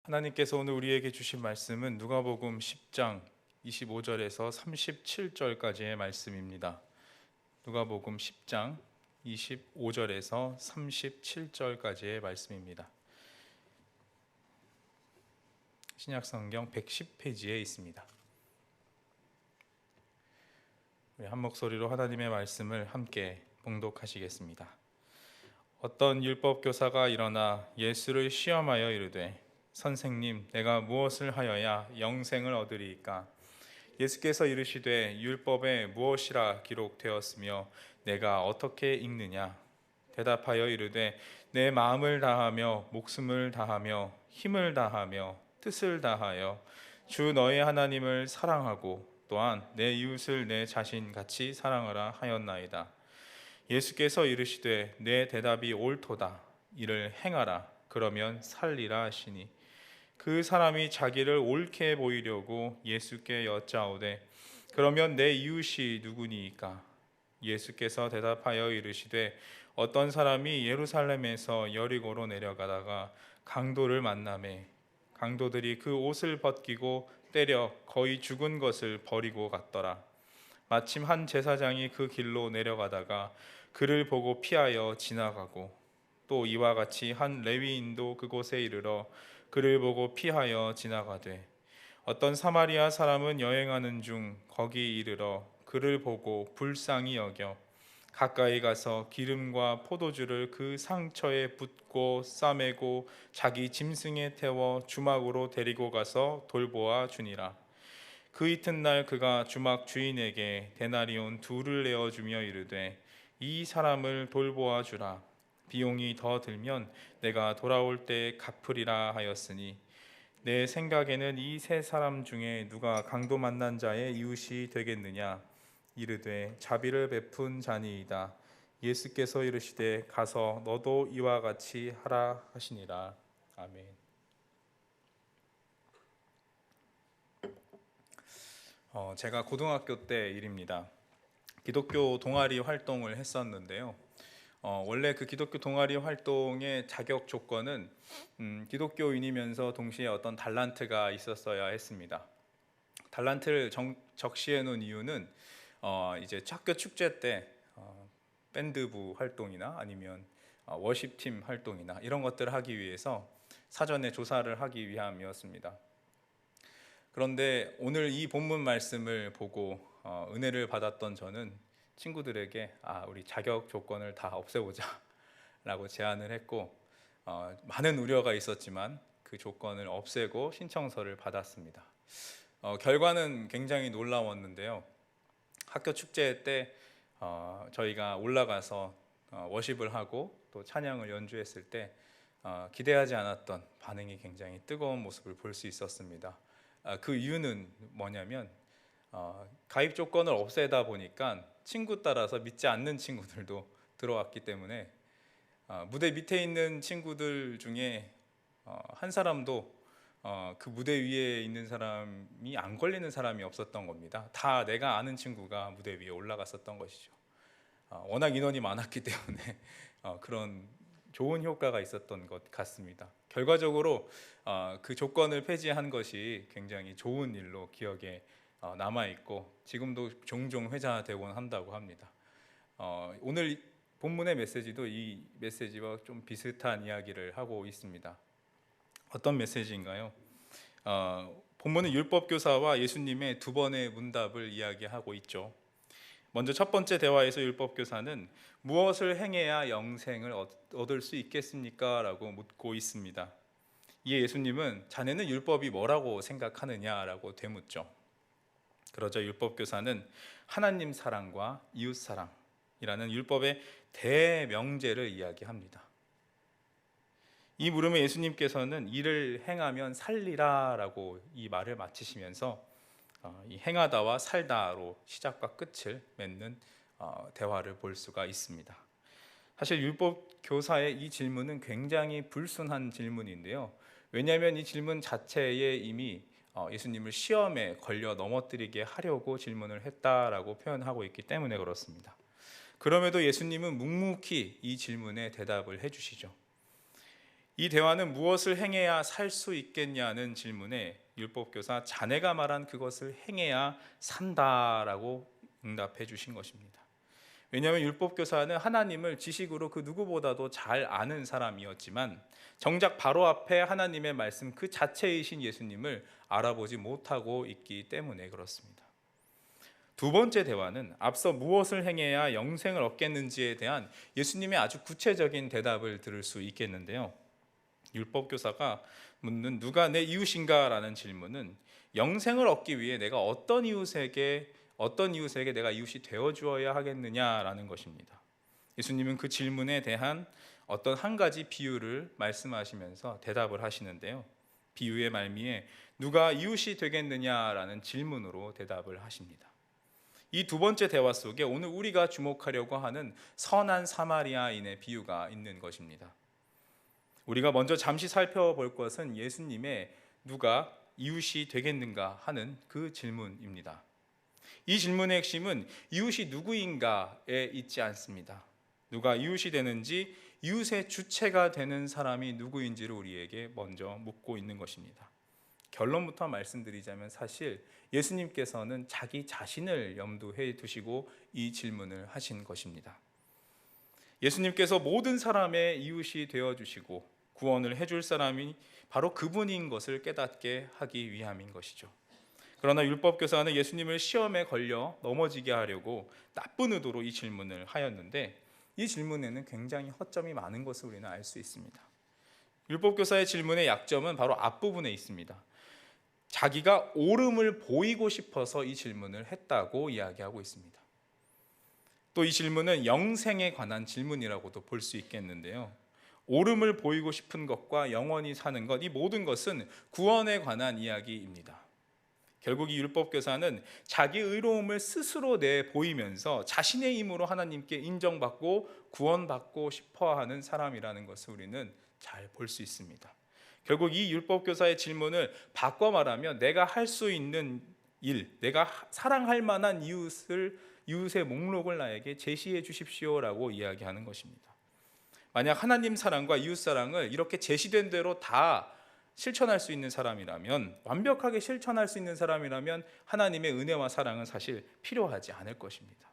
하나님께서 오늘 우리에게 주신 말씀은 누가복음 10장 25절에서 37절까지의 말씀입니다. 누가복음 10장 25절에서 37절까지의 말씀입니다. 신약성경 110페이지에 있습니다. 우리 한 목소리로 하나님의 말씀을 함께 봉독하시겠습니다. 어떤 율법교사가 일어나 예수를 시험하여 이르되 선생님, 내가 무엇을 하여야 영생을 얻으리이까? 예수께서 이르시되 율법에 무엇이라 기록되었으며 내가 어떻게 읽느냐? 대답하여 이르되 내 마음을 다하며 목숨을 다하며 힘을 다하며 뜻을 다하여 주 너의 하나님을 사랑하고 또한 내 이웃을 내 자신같이 사랑하라 하였나이다. 예수께서 이르시되 내 대답이 옳도다. 이를 행하라. 그러면 살리라 하시니 그 사람이 자기를 옳게 보이려고 예수께 여짜오되 그러면 내 이웃이 누구니이까? 예수께서 대답하여 이르시되 어떤 사람이 예루살렘에서 여리고로 내려가다가 강도를 만나매 강도들이 그 옷을 벗기고 때려 거의 죽은 것을 버리고 갔더라. 마침 한 제사장이 그 길로 내려가다가 그를 보고 피하여 지나가고 또 이와 같이 한 레위인도 그곳에 이르러 그를 보고 피하여 지나가되 어떤 사마리아 사람은 여행하는 중 거기 이르러 그를 보고 불쌍히 여겨 가까이 가서 기름과 포도주를 그 상처에 붓고 싸매고 자기 짐승에 태워 주막으로 데리고 가서 돌보아 주니라. 그 이튿날 그가 주막 주인에게 데나리온 둘을 내어주며 이르되 이 사람을 돌보아 주라. 비용이 더 들면 내가 돌아올 때 갚으리라 하였으니 내 생각에는 이 세 사람 중에 누가 강도 만난 자의 이웃이 되겠느냐? 이르되 자비를 베푼 자니이다. 예수께서 이르시되 가서 너도 이와 같이 하라 하시니라. 아멘. 제가 고등학교 때 일입니다. 기독교 동아리 활동을 했었는데요. 원래 그 기독교 동아리 활동의 자격 조건은 기독교인이면서 동시에 어떤 달란트가 있었어야 했습니다. 달란트를 적시해 놓은 이유는 이제 학교 축제 때 밴드부 활동이나 아니면 워십팀 활동이나 이런 것들을 하기 위해서 사전에 조사를 하기 위함이었습니다. 그런데 오늘 이 본문 말씀을 보고 은혜를 받았던 저는 친구들에게 우리 자격 조건을 다 없애보자 라고 제안을 했고 많은 우려가 있었지만 그 조건을 없애고 신청서를 받았습니다. 결과는 굉장히 놀라웠는데요. 학교 축제 때 저희가 올라가서 워십을 하고 또 찬양을 연주했을 때 기대하지 않았던 반응이 굉장히 뜨거운 모습을 볼 수 있었습니다. 그 이유는 뭐냐면 가입 조건을 없애다 보니까 친구 따라서 믿지 않는 친구들도 들어왔기 때문에 무대 밑에 있는 친구들 중에 한 사람도 그 무대 위에 있는 사람이 안 걸리는 사람이 없었던 겁니다. 다 내가 아는 친구가 무대 위에 올라갔었던 것이죠. 워낙 인원이 많았기 때문에 그런 좋은 효과가 있었던 것 같습니다. 결과적으로 그 조건을 폐지한 것이 굉장히 좋은 일로 기억에 남아있고 지금도 종종 회자되곤 한다고 합니다. 오늘 본문의 메시지도 이 메시지와 좀 비슷한 이야기를 하고 있습니다. 어떤 메시지인가요? 본문은 율법교사와 예수님의 두 번의 문답을 이야기하고 있죠. 먼저 첫 번째 대화에서 율법교사는 무엇을 행해야 영생을 얻을 수 있겠습니까? 라고 묻고 있습니다. 이에 예수님은 자네는 율법이 뭐라고 생각하느냐? 라고 되묻죠. 그러자 율법교사는 하나님 사랑과 이웃 사랑이라는 율법의 대명제를 이야기합니다. 이 물음에 예수님께서는 이를 행하면 살리라 라고 이 말을 마치시면서 이 행하다와 살다로 시작과 끝을 맺는 대화를 볼 수가 있습니다. 사실 율법교사의 이 질문은 굉장히 불순한 질문인데요. 왜냐하면 이 질문 자체에 이미 예수님을 시험에 걸려 넘어뜨리게 하려고 질문을 했다라고 표현하고 있기 때문에 그렇습니다. 그럼에도 예수님은 묵묵히 이 질문에 대답을 해주시죠. 이 대화는 무엇을 행해야 살 수 있겠냐는 질문에 율법교사 자네가 말한 그것을 행해야 산다라고 응답해 주신 것입니다. 왜냐하면 율법교사는 하나님을 지식으로 그 누구보다도 잘 아는 사람이었지만 정작 바로 앞에 하나님의 말씀 그 자체이신 예수님을 알아보지 못하고 있기 때문에 그렇습니다. 두 번째 대화는 앞서 무엇을 행해야 영생을 얻겠는지에 대한 예수님의 아주 구체적인 대답을 들을 수 있겠는데요. 율법교사가 묻는 누가 내 이웃인가 라는 질문은 영생을 얻기 위해 내가 어떤 이웃에게 내가 이웃이 되어 주어야 하겠느냐라는 것입니다. 예수님은 그 질문에 대한 어떤 한 가지 비유를 말씀하시면서 대답을 하시는데요. 비유의 말미에 누가 이웃이 되겠느냐라는 질문으로 대답을 하십니다. 이 두 번째 대화 속에 오늘 우리가 주목하려고 하는 선한 사마리아인의 비유가 있는 것입니다. 우리가 먼저 잠시 살펴볼 것은 예수님의 누가 이웃이 되겠는가 하는 그 질문입니다. 이 질문의 핵심은 이웃이 누구인가에 있지 않습니다. 누가 이웃이 되는지 이웃의 주체가 되는 사람이 누구인지를 우리에게 먼저 묻고 있는 것입니다. 결론부터 말씀드리자면 사실 예수님께서는 자기 자신을 염두에 두시고 이 질문을 하신 것입니다. 예수님께서 모든 사람의 이웃이 되어주시고 구원을 해줄 사람이 바로 그분인 것을 깨닫게 하기 위함인 것이죠. 그러나 율법교사는 예수님을 시험에 걸려 넘어지게 하려고 나쁜 의도로 이 질문을 하였는데 이 질문에는 굉장히 허점이 많은 것을 우리는 알 수 있습니다. 율법교사의 질문의 약점은 바로 앞부분에 있습니다. 자기가 옳음을 보이고 싶어서 이 질문을 했다고 이야기하고 있습니다. 또 이 질문은 영생에 관한 질문이라고도 볼 수 있겠는데요. 옳음을 보이고 싶은 것과 영원히 사는 것, 이 모든 것은 구원에 관한 이야기입니다. 결국 이 율법교사는 자기 의로움을 스스로 내보이면서 자신의 힘으로 하나님께 인정받고 구원받고 싶어하는 사람이라는 것을 우리는 잘 볼 수 있습니다. 결국 이 율법교사의 질문을 바꿔 말하면 내가 할 수 있는 일, 내가 사랑할 만한 이웃의 목록을 나에게 제시해 주십시오라고 이야기하는 것입니다. 만약 하나님 사랑과 이웃 사랑을 이렇게 제시된 대로 다 실천할 수 있는 사람이라면, 완벽하게 실천할 수 있는 사람이라면 하나님의 은혜와 사랑은 사실 필요하지 않을 것입니다.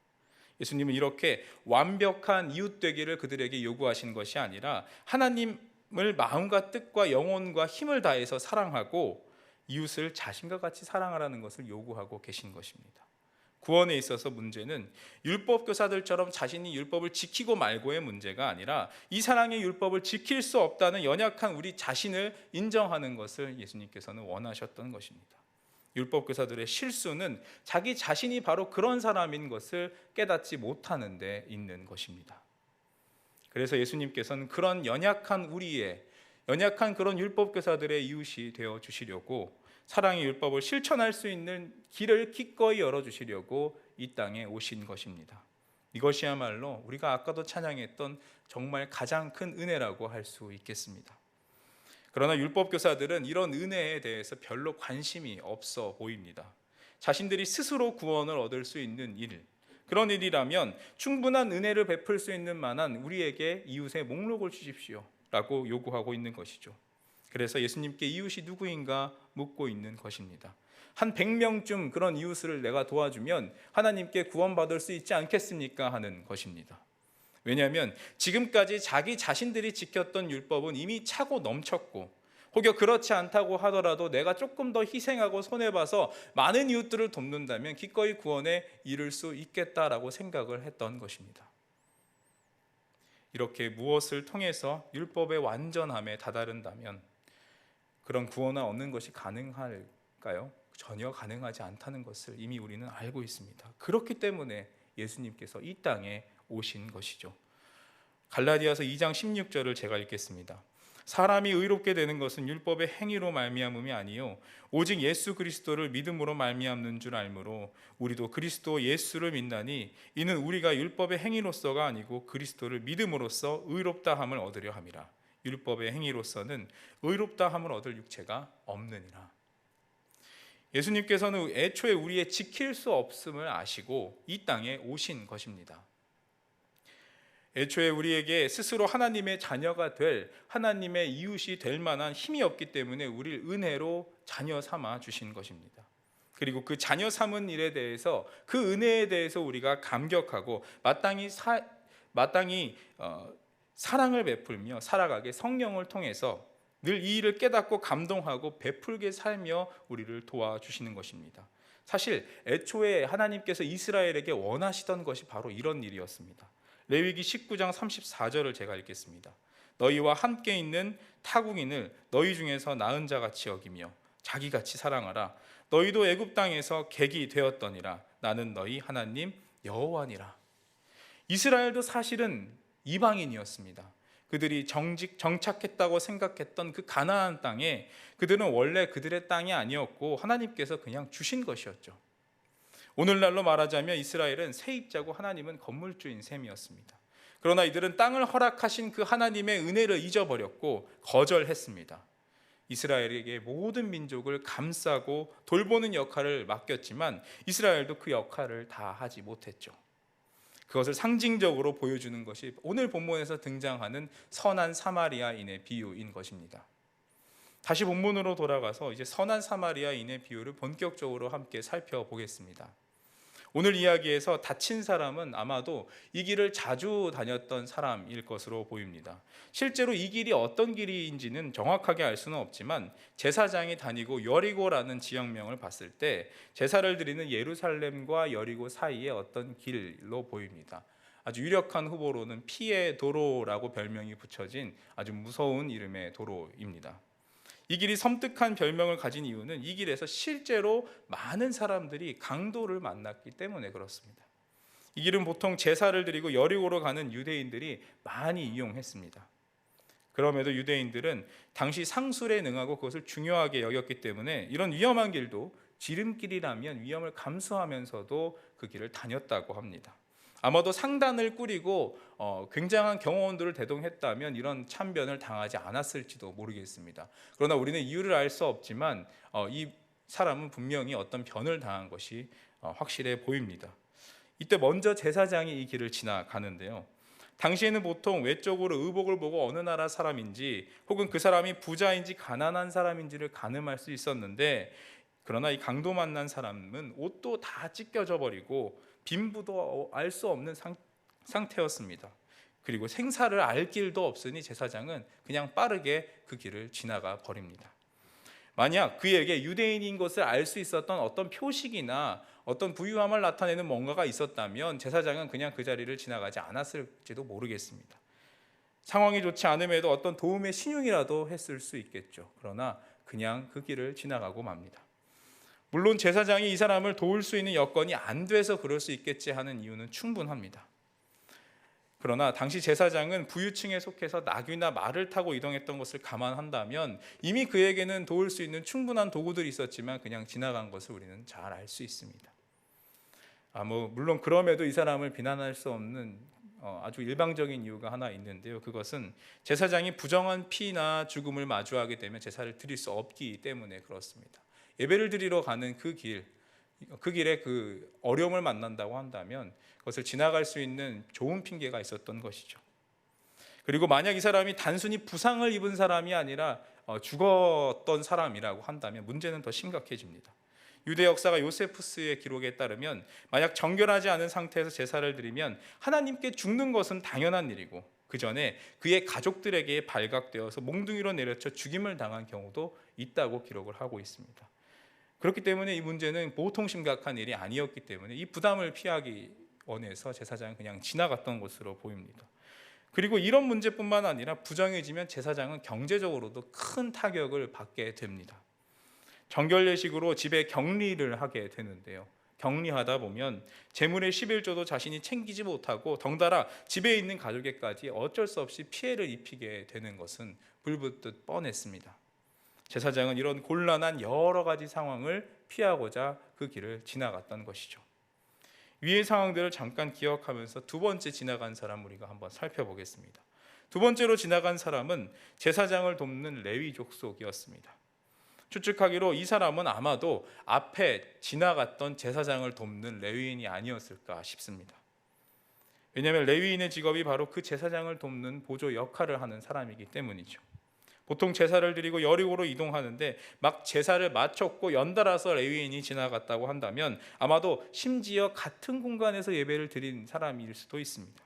예수님은 이렇게 완벽한 이웃 되기를 그들에게 요구하신 것이 아니라 하나님을 마음과 뜻과 영혼과 힘을 다해서 사랑하고 이웃을 자신과 같이 사랑하라는 것을 요구하고 계신 것입니다. 구원에 있어서 문제는 율법교사들처럼 자신이 율법을 지키고 말고의 문제가 아니라 이 사랑의 율법을 지킬 수 없다는 연약한 우리 자신을 인정하는 것을 예수님께서는 원하셨던 것입니다. 율법교사들의 실수는 자기 자신이 바로 그런 사람인 것을 깨닫지 못하는 데 있는 것입니다. 그래서 예수님께서는 그런 연약한 그런 율법교사들의 이웃이 되어 주시려고 사랑의 율법을 실천할 수 있는 길을 기꺼이 열어주시려고 이 땅에 오신 것입니다. 이것이야말로 우리가 아까도 찬양했던 정말 가장 큰 은혜라고 할 수 있겠습니다. 그러나 율법교사들은 이런 은혜에 대해서 별로 관심이 없어 보입니다. 자신들이 스스로 구원을 얻을 수 있는 일, 그런 일이라면 충분한 은혜를 베풀 수 있는 만한 우리에게 이웃의 목록을 주십시오 라고 요구하고 있는 것이죠. 그래서 예수님께 이웃이 누구인가 묻고 있는 것입니다. 한 100명쯤 그런 이웃을 내가 도와주면 하나님께 구원받을 수 있지 않겠습니까? 하는 것입니다. 왜냐하면 지금까지 자기 자신들이 지켰던 율법은 이미 차고 넘쳤고, 혹여 그렇지 않다고 하더라도 내가 조금 더 희생하고 손해봐서 많은 이웃들을 돕는다면 기꺼이 구원에 이를 수 있겠다라고 생각을 했던 것입니다. 이렇게 무엇을 통해서 율법의 완전함에 다다른다면 그런 구원을 얻는 것이 가능할까요? 전혀 가능하지 않다는 것을 이미 우리는 알고 있습니다. 그렇기 때문에 예수님께서 이 땅에 오신 것이죠. 갈라디아서 2장 16절을 제가 읽겠습니다. 사람이 의롭게 되는 것은 율법의 행위로 말미암음이 아니요 오직 예수 그리스도를 믿음으로 말미암는 줄 알므로 우리도 그리스도 예수를 믿나니 이는 우리가 율법의 행위로서가 아니고 그리스도를 믿음으로써 의롭다함을 얻으려 함이라. 율법의 행위로서는 의롭다함을 얻을 육체가 없느니라. 예수님께서는 애초에 우리의 지킬 수 없음을 아시고 이 땅에 오신 것입니다. 애초에 우리에게 스스로 하나님의 자녀가 될, 하나님의 이웃이 될 만한 힘이 없기 때문에 우리를 은혜로 자녀 삼아 주신 것입니다. 그리고 그 자녀 삼은 일에 대해서, 그 은혜에 대해서 우리가 감격하고 마땅히 사랑을 베풀며 살아가게 성령을 통해서 늘 이 일을 깨닫고 감동하고 베풀게 살며 우리를 도와주시는 것입니다. 사실 애초에 하나님께서 이스라엘에게 원하시던 것이 바로 이런 일이었습니다. 레위기 19장 34절을 제가 읽겠습니다. 너희와 함께 있는 타국인을 너희 중에서 나은 자같이 여기며 자기같이 사랑하라. 너희도 애굽 땅에서 객이 되었더니라. 나는 너희 하나님 여호와니라. 이스라엘도 사실은 이방인이었습니다. 그들이 정착했다고 생각했던 그 가나안 땅에 그들은 원래 그들의 땅이 아니었고 하나님께서 그냥 주신 것이었죠. 오늘날로 말하자면 이스라엘은 세입자고 하나님은 건물주인 셈이었습니다. 그러나 이들은 땅을 허락하신 그 하나님의 은혜를 잊어버렸고 거절했습니다. 이스라엘에게 모든 민족을 감싸고 돌보는 역할을 맡겼지만 이스라엘도 그 역할을 다 하지 못했죠. 그것을 상징적으로 보여주는 것이 오늘 본문에서 등장하는 선한 사마리아인의 비유인 것입니다. 다시 본문으로 돌아가서 이제 선한 사마리아인의 비유를 본격적으로 함께 살펴보겠습니다. 오늘 이야기에서 다친 사람은 아마도 이 길을 자주 다녔던 사람일 것으로 보입니다. 실제로 이 길이 어떤 길인지는 정확하게 알 수는 없지만 제사장이 다니고 여리고라는 지역명을 봤을 때 제사를 드리는 예루살렘과 여리고 사이에 어떤 길로 보입니다. 아주 유력한 후보로는 피의 도로라고 별명이 붙여진 아주 무서운 이름의 도로입니다. 이 길이 섬뜩한 별명을 가진 이유는 이 길에서 실제로 많은 사람들이 강도를 만났기 때문에 그렇습니다. 이 길은 보통 제사를 드리고 여리고로 가는 유대인들이 많이 이용했습니다. 그럼에도 유대인들은 당시 상술에 능하고 그것을 중요하게 여겼기 때문에 이런 위험한 길도 지름길이라면 위험을 감수하면서도 그 길을 다녔다고 합니다. 아마도 상단을 꾸리고 굉장한 경호원들을 대동했다면 이런 참변을 당하지 않았을지도 모르겠습니다. 그러나 우리는 이유를 알 수 없지만 이 사람은 분명히 어떤 변을 당한 것이 확실해 보입니다. 이때 먼저 제사장이 이 길을 지나가는데요. 당시에는 보통 외적으로 의복을 보고 어느 나라 사람인지 혹은 그 사람이 부자인지 가난한 사람인지를 가늠할 수 있었는데, 그러나 이 강도 만난 사람은 옷도 다 찢겨져 버리고 빈부도 알 수 없는 상태였습니다. 그리고 생사를 알 길도 없으니 제사장은 그냥 빠르게 그 길을 지나가 버립니다. 만약 그에게 유대인인 것을 알 수 있었던 어떤 표식이나 어떤 부유함을 나타내는 뭔가가 있었다면 제사장은 그냥 그 자리를 지나가지 않았을지도 모르겠습니다. 상황이 좋지 않음에도 어떤 도움의 신용이라도 했을 수 있겠죠. 그러나 그냥 그 길을 지나가고 맙니다. 물론 제사장이 이 사람을 도울 수 있는 여건이 안 돼서 그럴 수 있겠지 하는 이유는 충분합니다. 그러나 당시 제사장은 부유층에 속해서 나귀나 말을 타고 이동했던 것을 감안한다면 이미 그에게는 도울 수 있는 충분한 도구들이 있었지만 그냥 지나간 것을 우리는 잘 알 수 있습니다. 물론 그럼에도 이 사람을 비난할 수 없는 아주 일방적인 이유가 하나 있는데요. 그것은 제사장이 부정한 피나 죽음을 마주하게 되면 제사를 드릴 수 없기 때문에 그렇습니다. 예배를 드리러 가는 그 길에 그 어려움을 만난다고 한다면 그것을 지나갈 수 있는 좋은 핑계가 있었던 것이죠. 그리고 만약 이 사람이 단순히 부상을 입은 사람이 아니라 죽었던 사람이라고 한다면 문제는 더 심각해집니다. 유대 역사가 요세푸스의 기록에 따르면 만약 정결하지 않은 상태에서 제사를 드리면 하나님께 죽는 것은 당연한 일이고 그 전에 그의 가족들에게 발각되어서 몽둥이로 내려쳐 죽임을 당한 경우도 있다고 기록을 하고 있습니다. 그렇기 때문에 이 문제는 보통 심각한 일이 아니었기 때문에 이 부담을 피하기 원해서 제사장은 그냥 지나갔던 것으로 보입니다. 그리고 이런 문제뿐만 아니라 부정해지면 제사장은 경제적으로도 큰 타격을 받게 됩니다. 정결 예식으로 집에 격리를 하게 되는데요. 격리하다 보면 재물의 11조도 자신이 챙기지 못하고 덩달아 집에 있는 가족에까지 어쩔 수 없이 피해를 입히게 되는 것은 불붙듯 뻔했습니다. 제사장은 이런 곤란한 여러 가지 상황을 피하고자 그 길을 지나갔던 것이죠. 위의 상황들을 잠깐 기억하면서 두 번째 지나간 사람 우리가 한번 살펴보겠습니다. 두 번째로 지나간 사람은 제사장을 돕는 레위 족속이었습니다. 추측하기로 이 사람은 아마도 앞에 지나갔던 제사장을 돕는 레위인이 아니었을까 싶습니다. 왜냐하면 레위인의 직업이 바로 그 제사장을 돕는 보조 역할을 하는 사람이기 때문이죠. 보통 제사를 드리고 여리고로 이동하는데 막 제사를 마쳤고 연달아서 레위인이 지나갔다고 한다면 아마도 심지어 같은 공간에서 예배를 드린 사람일 수도 있습니다.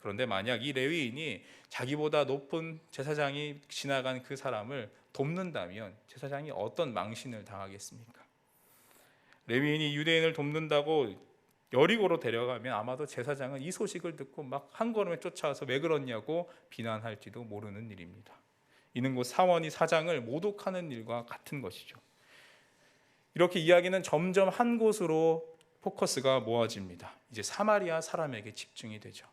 그런데 만약 이 레위인이 자기보다 높은 제사장이 지나간 그 사람을 돕는다면 제사장이 어떤 망신을 당하겠습니까? 레위인이 유대인을 돕는다고 여리고로 데려가면 아마도 제사장은 이 소식을 듣고 막 한 걸음에 쫓아와서 왜 그러냐고 비난할지도 모르는 일입니다. 이는 곧 사원이 사장을 모독하는 일과 같은 것이죠. 이렇게 이야기는 점점 한 곳으로 포커스가 모아집니다. 이제 사마리아 사람에게 집중이 되죠.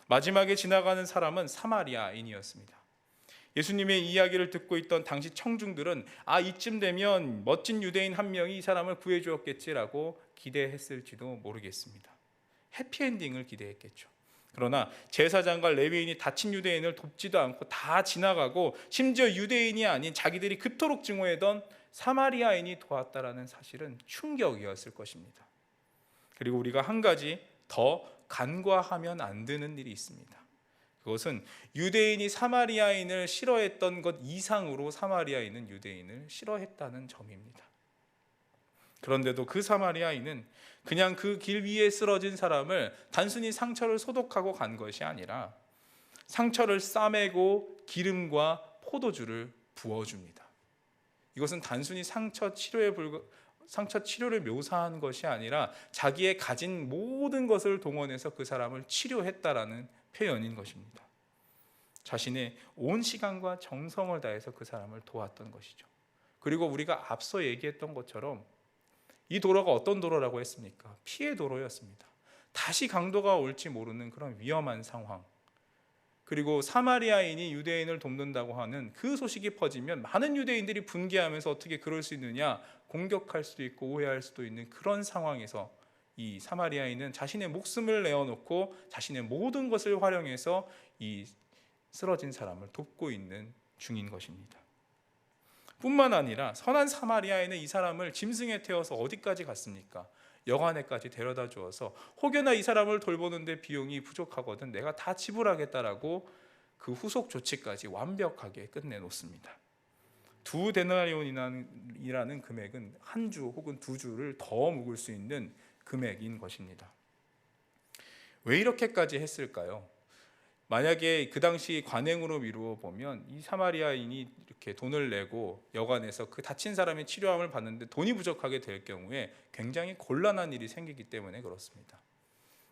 마지막에 지나가는 사람은 사마리아인이었습니다. 예수님의 이야기를 듣고 있던 당시 청중들은 이쯤 되면 멋진 유대인 한 명이 이 사람을 구해 주었겠지라고 기대했을지도 모르겠습니다. 해피엔딩을 기대했겠죠. 그러나 제사장과 레위인이 다친 유대인을 돕지도 않고 다 지나가고 심지어 유대인이 아닌 자기들이 그토록 증오했던 사마리아인이 도왔다라는 사실은 충격이었을 것입니다. 그리고 우리가 한 가지 더 간과하면 안 되는 일이 있습니다. 그것은 유대인이 사마리아인을 싫어했던 것 이상으로 사마리아인은 유대인을 싫어했다는 점입니다. 그런데도 그 사마리아인은 그냥 그 길 위에 쓰러진 사람을 단순히 상처를 소독하고 간 것이 아니라 상처를 싸매고 기름과 포도주를 부어줍니다. 이것은 단순히 상처 치료를 묘사한 것이 아니라 자기의 가진 모든 것을 동원해서 그 사람을 치료했다라는 표현인 것입니다. 자신의 온 시간과 정성을 다해서 그 사람을 도왔던 것이죠. 그리고 우리가 앞서 얘기했던 것처럼 이 도로가 어떤 도로라고 했습니까? 피해 도로였습니다. 다시 강도가 올지 모르는 그런 위험한 상황. 그리고 사마리아인이 유대인을 돕는다고 하는 그 소식이 퍼지면 많은 유대인들이 분개하면서 어떻게 그럴 수 있느냐, 공격할 수도 있고 오해할 수도 있는 그런 상황에서 이 사마리아인은 자신의 목숨을 내어놓고 자신의 모든 것을 활용해서 이 쓰러진 사람을 돕고 있는 중인 것입니다. 뿐만 아니라 선한 사마리아인은 이 사람을 짐승에 태워서 어디까지 갔습니까? 여관에까지 데려다 주어서 혹여나 이 사람을 돌보는데 비용이 부족하거든 내가 다 지불하겠다라고 그 후속 조치까지 완벽하게 끝내놓습니다. 2데나리온이라는 금액은 한 주 혹은 2주를 더 묵을 수 있는 금액인 것입니다. 왜 이렇게까지 했을까요? 만약에 그 당시 관행으로 미루어 보면 이 사마리아인이 이렇게 돈을 내고 여관에서 그 다친 사람의 치료함을 받는데 돈이 부족하게 될 경우에 굉장히 곤란한 일이 생기기 때문에 그렇습니다.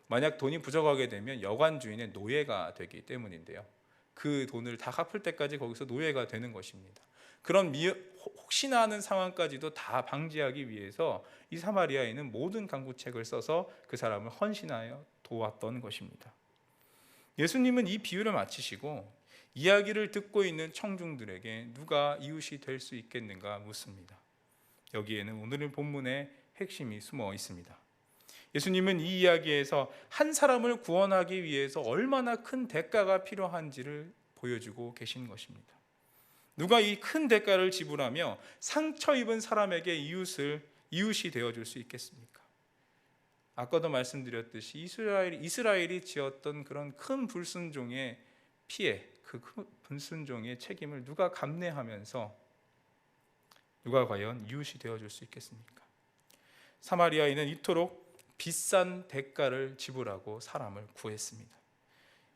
만약 돈이 부족하게 되면 여관 주인의 노예가 되기 때문인데요. 그 돈을 다 갚을 때까지 거기서 노예가 되는 것입니다. 그런 혹시나 하는 상황까지도 다 방지하기 위해서 이 사마리아인은 모든 강구책을 써서 그 사람을 헌신하여 도왔던 것입니다. 예수님은 이 비유를 마치시고 이야기를 듣고 있는 청중들에게 누가 이웃이 될 수 있겠는가 묻습니다. 여기에는 오늘 본문의 핵심이 숨어 있습니다. 예수님은 이 이야기에서 한 사람을 구원하기 위해서 얼마나 큰 대가가 필요한지를 보여주고 계신 것입니다. 누가 이 큰 대가를 지불하며 상처 입은 사람에게 이웃이 되어줄 수 있겠습니까? 아까도 말씀드렸듯이 이스라엘이 지었던 그런 큰 불순종의 피해, 그 불순종의 책임을 누가 감내하면서 누가 과연 이웃이 되어줄 수 있겠습니까? 사마리아인은 이토록 비싼 대가를 지불하고 사람을 구했습니다.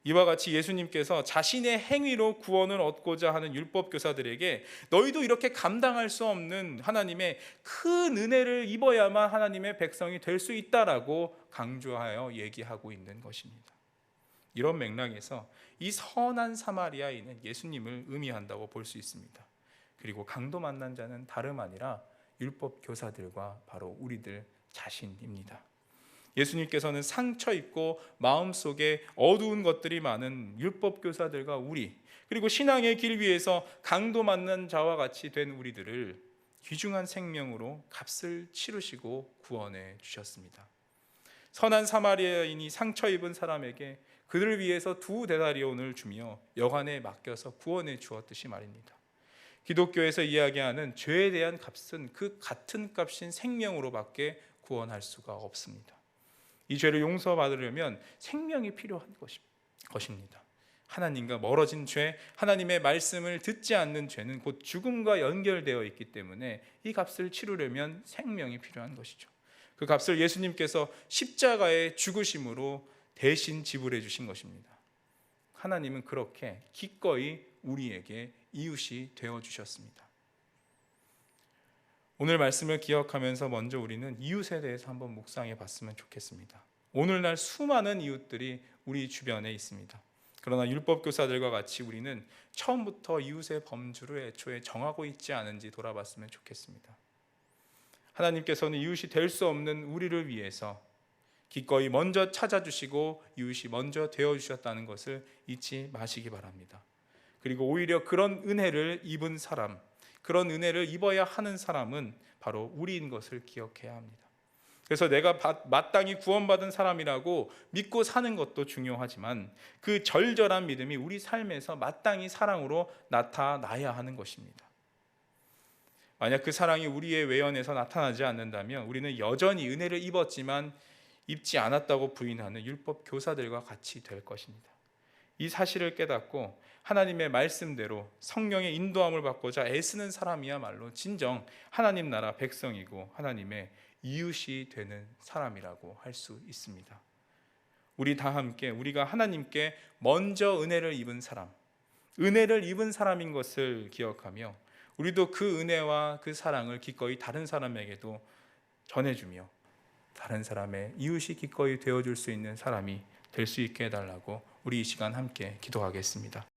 이와 같이 예수님께서 자신의 행위로 구원을 얻고자 하는 율법 교사들에게 너희도 이렇게 감당할 수 없는 하나님의 큰 은혜를 입어야만 하나님의 백성이 될 수 있다라고 강조하여 얘기하고 있는 것입니다. 이런 맥락에서 이 선한 사마리아인은 예수님을 의미한다고 볼 수 있습니다. 그리고 강도 만난 자는 다름 아니라 율법 교사들과 바로 우리들 자신입니다. 예수님께서는 상처 입고 마음속에 어두운 것들이 많은 율법 교사들과 우리, 그리고 신앙의 길 위에서 강도 맞는 자와 같이 된 우리들을 귀중한 생명으로 값을 치르시고 구원해 주셨습니다. 선한 사마리아인이 상처 입은 사람에게 그들을 위해서 2데나리온을 주며 여관에 맡겨서 구원해 주었듯이 말입니다. 기독교에서 이야기하는 죄에 대한 값은 그 같은 값인 생명으로밖에 구원할 수가 없습니다. 이 죄를 용서받으려면 생명이 필요한 것입니다. 하나님과 멀어진 죄, 하나님의 말씀을 듣지 않는 죄는 곧 죽음과 연결되어 있기 때문에 이 값을 치르려면 생명이 필요한 것이죠. 그 값을 예수님께서 십자가의 죽으심으로 대신 지불해 주신 것입니다. 하나님은 그렇게 기꺼이 우리에게 이웃이 되어 주셨습니다. 오늘 말씀을 기억하면서 먼저 우리는 이웃에 대해서 한번 묵상해 봤으면 좋겠습니다. 오늘날 수많은 이웃들이 우리 주변에 있습니다. 그러나 율법교사들과 같이 우리는 처음부터 이웃의 범주를 애초에 정하고 있지 않은지 돌아봤으면 좋겠습니다. 하나님께서는 이웃이 될 수 없는 우리를 위해서 기꺼이 먼저 찾아주시고 이웃이 먼저 되어주셨다는 것을 잊지 마시기 바랍니다. 그리고 오히려 그런 은혜를 입은 사람, 그런 은혜를 입어야 하는 사람은 바로 우리인 것을 기억해야 합니다. 그래서 내가 마땅히 구원받은 사람이라고 믿고 사는 것도 중요하지만 그 절절한 믿음이 우리 삶에서 마땅히 사랑으로 나타나야 하는 것입니다. 만약 그 사랑이 우리의 외연에서 나타나지 않는다면 우리는 여전히 은혜를 입었지만 입지 않았다고 부인하는 율법 교사들과 같이 될 것입니다. 이 사실을 깨닫고 하나님의 말씀대로 성령의 인도함을 받고자 애쓰는 사람이야말로 진정 하나님 나라 백성이고 하나님의 이웃이 되는 사람이라고 할 수 있습니다. 우리 다 함께 우리가 하나님께 먼저 은혜를 입은 사람, 은혜를 입은 사람인 것을 기억하며 우리도 그 은혜와 그 사랑을 기꺼이 다른 사람에게도 전해주며 다른 사람의 이웃이 기꺼이 되어줄 수 있는 사람이 될 수 있게 해달라고 우리 이 시간 함께 기도하겠습니다.